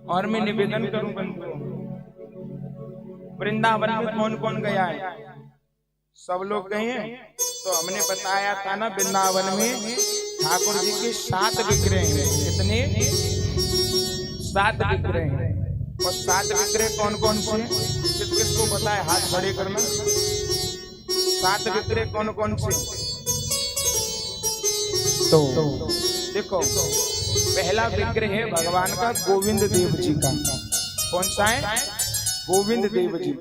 और मैं निवेदन करूं बंधुओं, वृंदावन में कौन कौन गया है? सब लोग गए हैं। तो हमने बताया था ना, वृंदावन में ठाकुर जी के 7 विग्रह हैं। कितने? 7 विग्रह हैं। और 7 विग्रह कौन कौन से? किस किस को पता है? हाथ खड़े करना। 7 विग्रह कौन कौन से? तो देखो, पहला विग्रह है भगवान का गोविंद देव जी का। कौन सा है? गोविंद देव जी।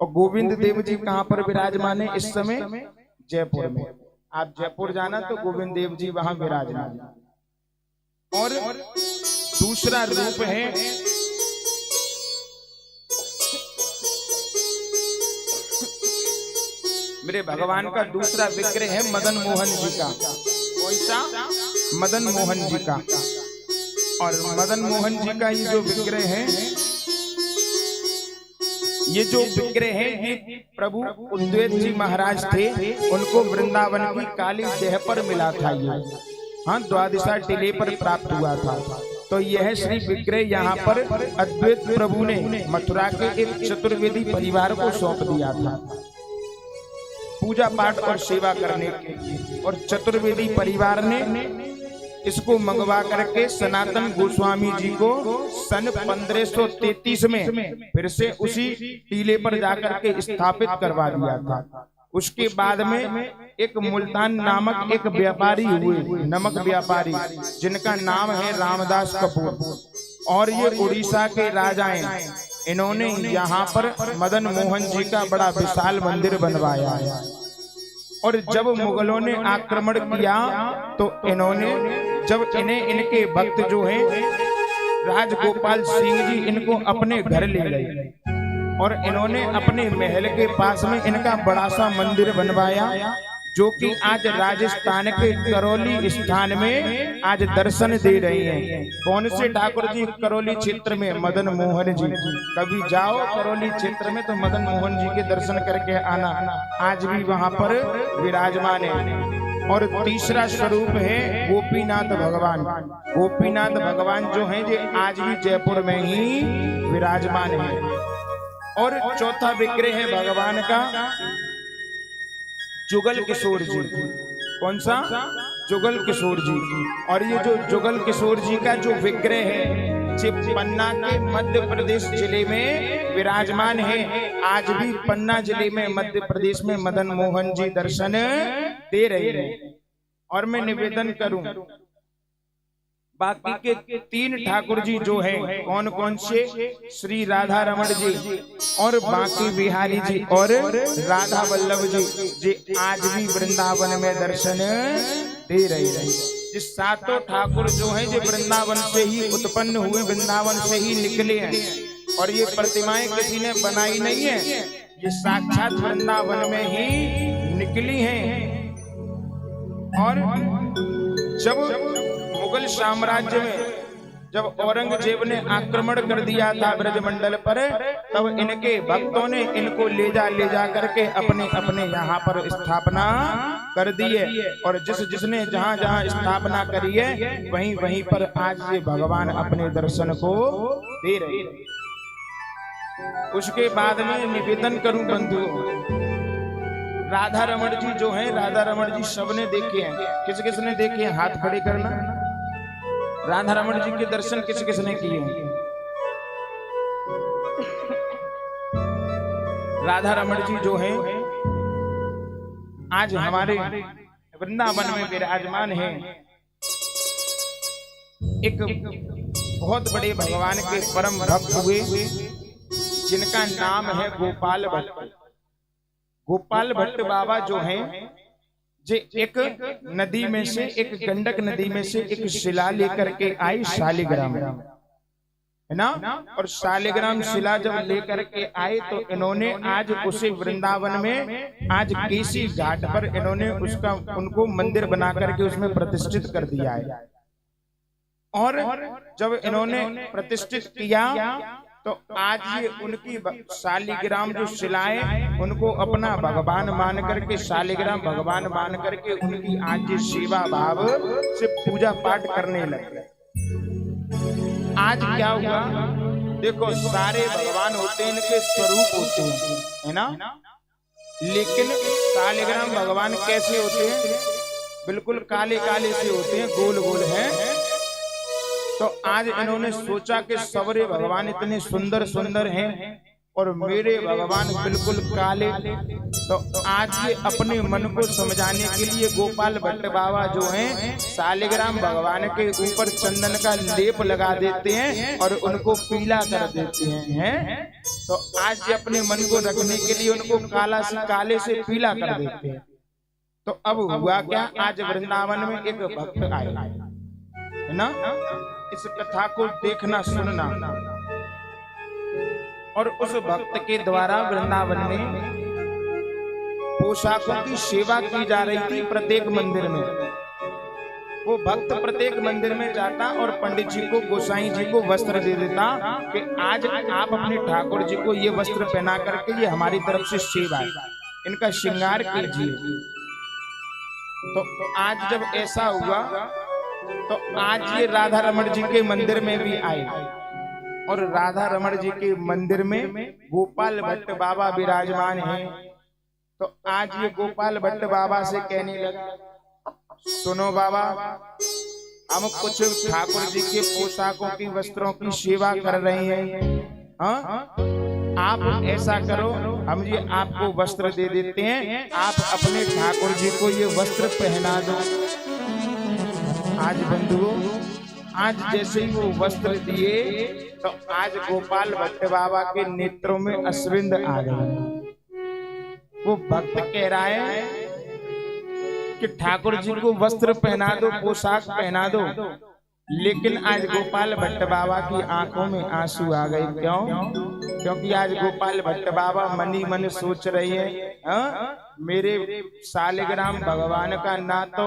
और गोविंद देव जी कहाँ पर विराजमान है इस समय? जयपुर में। आप जयपुर जाना तो गोविंद देव जी वहां विराजमान। और दूसरा रूप है मेरे भगवान का दूसरा विग्रह है मदन मोहन जी का। कौन सा? मदन मोहन जी का। और मदन मोहन जी का ये जो विग्रह है, ये जो विग्रह है, ये प्रभु उद्वैत जी महाराज थे, उनको वृंदावन की काली देह पर मिला था। ये हाँ, द्वादशा टीले पर प्राप्त हुआ था। तो यह श्री विग्रह यहाँ पर अद्वैत प्रभु ने मथुरा के एक चतुर्वेदी परिवार को सौंप दिया था पूजा पाठ और सेवा करने के लिए। और चतुर्वेदी परिवार ने इसको मंगवा करके सनातन गोस्वामी जी को सन 1533 में फिर से उसी टीले पर जाकर के स्थापित करवा दिया था। उसके बाद में एक मुल्तान नामक एक व्यापारी हुए, नमक व्यापारी, जिनका नाम है रामदास कपूर। और ये उड़ीसा के राजा हैं। इन्होंने यहाँ पर मदन मोहन जी का बड़ा विशाल मंदिर बनवाया है। और जब मुगलों ने आक्रमण किया तो इन्होंने, जब इन्हें इनके भक्त जो हैं राजगोपाल सिंह जी, इनको अपने घर ले गए और इन्होंने अपने महल के पास में इनका बड़ा सा मंदिर बनवाया, जो कि आज राजस्थान के करौली स्थान में आज दर्शन दे रहे हैं। कौन से ठाकुर जी? करौली क्षेत्र में मदन मोहन जी। कभी जाओ करौली क्षेत्र में तो मदन मोहन जी के दर्शन करके आना, आज भी वहां पर विराजमान है। और तीसरा स्वरूप है गोपीनाथ भगवान। गोपीनाथ भगवान जो हैं ये आज भी जयपुर में ही विराजमान है। और चौथा विग्रह है भगवान का जुगल किशोर जी। कौन सा? जुगल किशोर जी। और ये जो जुगल किशोर जी का जो विग्रह है, पन्ना के मध्य प्रदेश जिले में विराजमान है। आज भी पन्ना जिले में मध्य प्रदेश में मदन मोहन जी दर्शन दे रहे हैं। और मैं निवेदन करूं, बाकी के 3 ठाकुर जी जो हैं, कौन कौन से? श्री राधा रमण जी और बांके बिहारी जी और राधा वल्लभ जी आज भी वृंदावन में दर्शन दे रहे हैं। ये 7 ठाकुर जो हैं ये वृंदावन से ही उत्पन्न हुए, वृंदावन से ही निकले हैं। और ये प्रतिमाएं किसी ने बनाई नहीं है, ये साक्षात वृंदावन में ही निकली हैं। और जब मुगल साम्राज्य में जब औरंगजेब ने आक्रमण कर दिया था ब्रजमंडल पर, तब इनके भक्तों ने इनको ले जा करके अपने अपने यहाँ पर स्थापना कर दी है। और जिसने जहाँ जहाँ स्थापना करी है वहीं वहीं पर आज ये भगवान अपने दर्शन को दे रहे हैं। उसके बाद में निवेदन करूं बंधुओं, राधा रमण जी जो हैं, राधा रमण जी सबने देखे हैं। किस किस ने देखे हैं? हाथ खड़े करना। राधा रमण जी के दर्शन किस किस ने किए हैं? राधा रमण जी जो हैं आज हमारे वृंदावन में विराजमान हैं। एक बहुत बड़े भगवान के परम भक्त हुए, जिनका नाम है गोपाल भट्ट। गोपाल भट्ट बाबा जो हैं, जे एक नदी में से, एक गंडक नदी में से एक शिला लेकर के आई, शालिग्राम, है ना। और शालिग्राम शिला जब लेकर के आए तो इन्होंने आज उसे वृंदावन में आज केसी घाट पर इन्होंने उनको मंदिर बना करके उसमें प्रतिष्ठित कर दिया है। और जब इन्होंने प्रतिष्ठित किया तो आज ये उनकी शालिग्राम जो शिलाएं, उनको अपना भगवान मान करके, शालिग्राम भगवान मान करके उनकी आज ये सेवा भाव से पूजा पाठ करने लगे। आज क्या हुआ, देखो सारे भगवान होते हैं, इनके स्वरूप होते हैं, है ना, लेकिन शालिग्राम भगवान कैसे होते हैं, बिल्कुल काले काले से होते हैं, गोल गोल हैं। तो आज इन्होंने सोचा कि सवरे भगवान इतने सुंदर सुंदर हैं और मेरे भगवान बिल्कुल काले। तो आज ये अपने मन को समझाने के लिए गोपाल भट्ट बाबा जो हैं शालिग्राम भगवान के ऊपर चंदन का लेप लगा देते हैं और उनको पीला कर देते हैं। तो आज ये अपने मन को रखने के लिए उनको काले से पीला कर देते हैं। तो अब हुआ क्या, आज वृंदावन में एक भक्त आए, है ना, इस कथा को देखना सुनना। और उस भक्त के द्वारा वृंदावन में पोशाकों की सेवा की जा रही थी प्रत्येक मंदिर में। वो भक्त प्रत्येक मंदिर में जाता और पंडित जी को, गोसाई जी को वस्त्र दे देता कि आज आप अपने ठाकुर जी को ये वस्त्र पहना करके ये हमारी तरफ से सेवा है, इनका श्रृंगार कीजिए। तो आज जब ऐसा हुआ तो आज ये राधा रमण जी के मंदिर में भी आए और राधा रमण जी के मंदिर में गोपाल भट्ट बाबा विराजमान हैं। तो आज ये गोपाल भट्ट बाबा से कहने लगा, सुनो बाबा, हम कुछ ठाकुर जी के पोशाकों की वस्त्रों की सेवा कर रहे हैं, आप ऐसा करो, हम ये आपको वस्त्र दे देते हैं, आप अपने ठाकुर जी को ये वस्त्र पहना दो। आज बंधुओं, आज जैसे ही वो वस्त्र दिए तो आज गोपाल भट्ट बाबा के नेत्रों में अश्विंद आ गए। वो भक्त कह रहा है कि ठाकुर जी को वस्त्र पहना दो, पोशाक पहना दो, लेकिन आज गोपाल भट्ट बाबा की आंखों में आंसू आ गए। क्यों? क्योंकि आज गोपाल भट्ट बाबा मन ही मन सोच रहे हैं, मेरे शालिग्राम भगवान का ना तो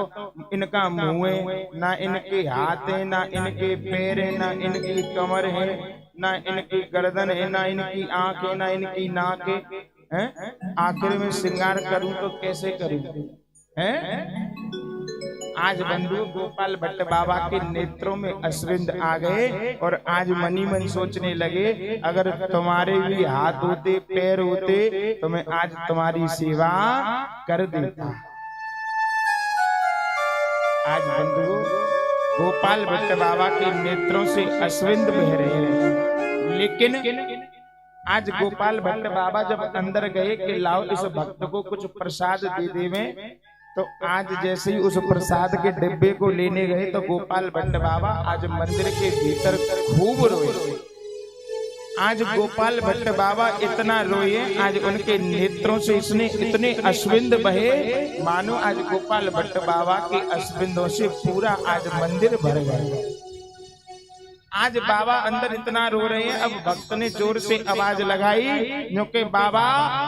इनका मुंह है, ना इनके हाथ है, ना इनके पैर है, ना इनकी कमर है, ना इनकी गर्दन है, ना इनकी आंख है, ना इनकी नाक है। आखिर में श्रृंगार करूं तो कैसे करूं? आज बंधु गोपाल भट्ट बाबा के नेत्रों में अश्विंद आ गए और आज मनी मन सोचने लगे, अगर तुम्हारे भी हाथ होते, पैर होते तो मैं आज तुम्हारी सेवा कर देता। आज बंधु गोपाल भट्ट बाबा के नेत्रों से अश्विंद बह रहे हैं, लेकिन आज गोपाल भट्ट बाबा जब अंदर गए कि लाओ इस भक्त को कुछ प्रसाद दे देवें, तो आज जैसे ही उस प्रसाद के डिब्बे को लेने गए तो गोपाल भट्ट बाबा आज मंदिर के भीतर खूब रोए। आज गोपाल भट्ट बाबा इतना रोए, आज उनके नेत्रों से इतने अश्विंद बहे, मानो आज गोपाल भट्ट बाबा के अश्विंदों से पूरा आज मंदिर भर गया। आज बाबा अंदर इतना रो रहे हैं। अब भक्त ने जोर से आवाज लगाई, क्योंकि बाबा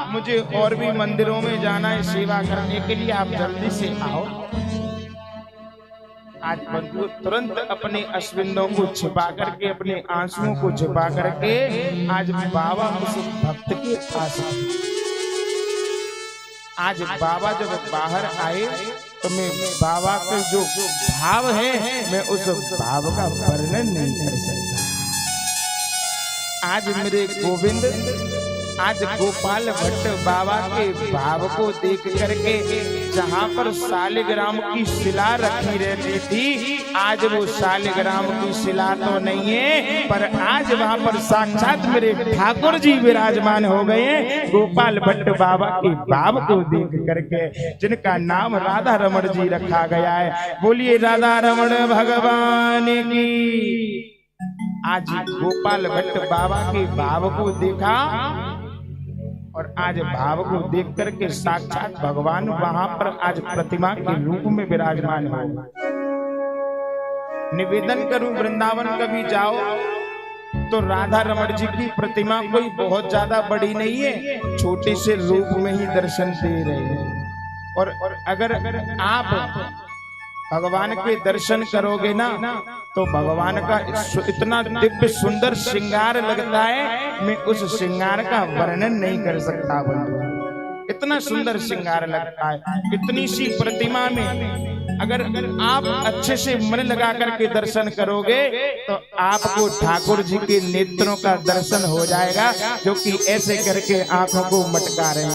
मुझे और भी मंदिरों में जाना है सेवा करने के लिए, आप जल्दी से आओ। आज बंधु तुरंत अपने अश्विंदों को छिपा करके, अपने आंसुओं को छिपा करके आज बाबा उस भक्त के पास। आज बाबा जब बाहर आए तो मैं बाबा के जो भाव है मैं उस भाव का वर्णन नहीं कर सकता। आज मेरे गोविंद, आज गोपाल भट्ट बाबा के भाव को देख करके जहाँ पर शालिग्राम की शिला रखी रहती थी, आज वो शालिग्राम की शिला तो नहीं है, पर आज वहाँ पर साक्षात मेरे ठाकुर जी विराजमान हो गए हैं। गोपाल भट्ट बाबा के भाव को देख करके, जिनका नाम राधा रमण जी रखा गया है। बोलिए राधा रमण भगवान की। आज गोपाल भट्ट बाबा के भाव को देखा और आज भाव को देख करके साक्षात भगवान वहां पर आज प्रतिमा के रूप में विराजमान हो। निवेदन करूं, वृंदावन कभी जाओ तो राधा रमण जी की प्रतिमा कोई बहुत ज्यादा बड़ी नहीं है, छोटे से रूप में ही दर्शन दे रहे हैं। और अगर आप भगवान के दर्शन करोगे ना तो भगवान का इतना दिव्य सुंदर श्रृंगार लगता है, मैं उस श्रृंगार का वर्णन नहीं कर सकता बंधु। इतना सुंदर श्रृंगार लगता है, इतनी सी प्रतिमा में अगर आप अच्छे से मन लगा करके दर्शन करोगे तो आपको ठाकुर जी के नेत्रों का दर्शन हो जाएगा, जो कि ऐसे करके आंखों को मटका रहे हैं।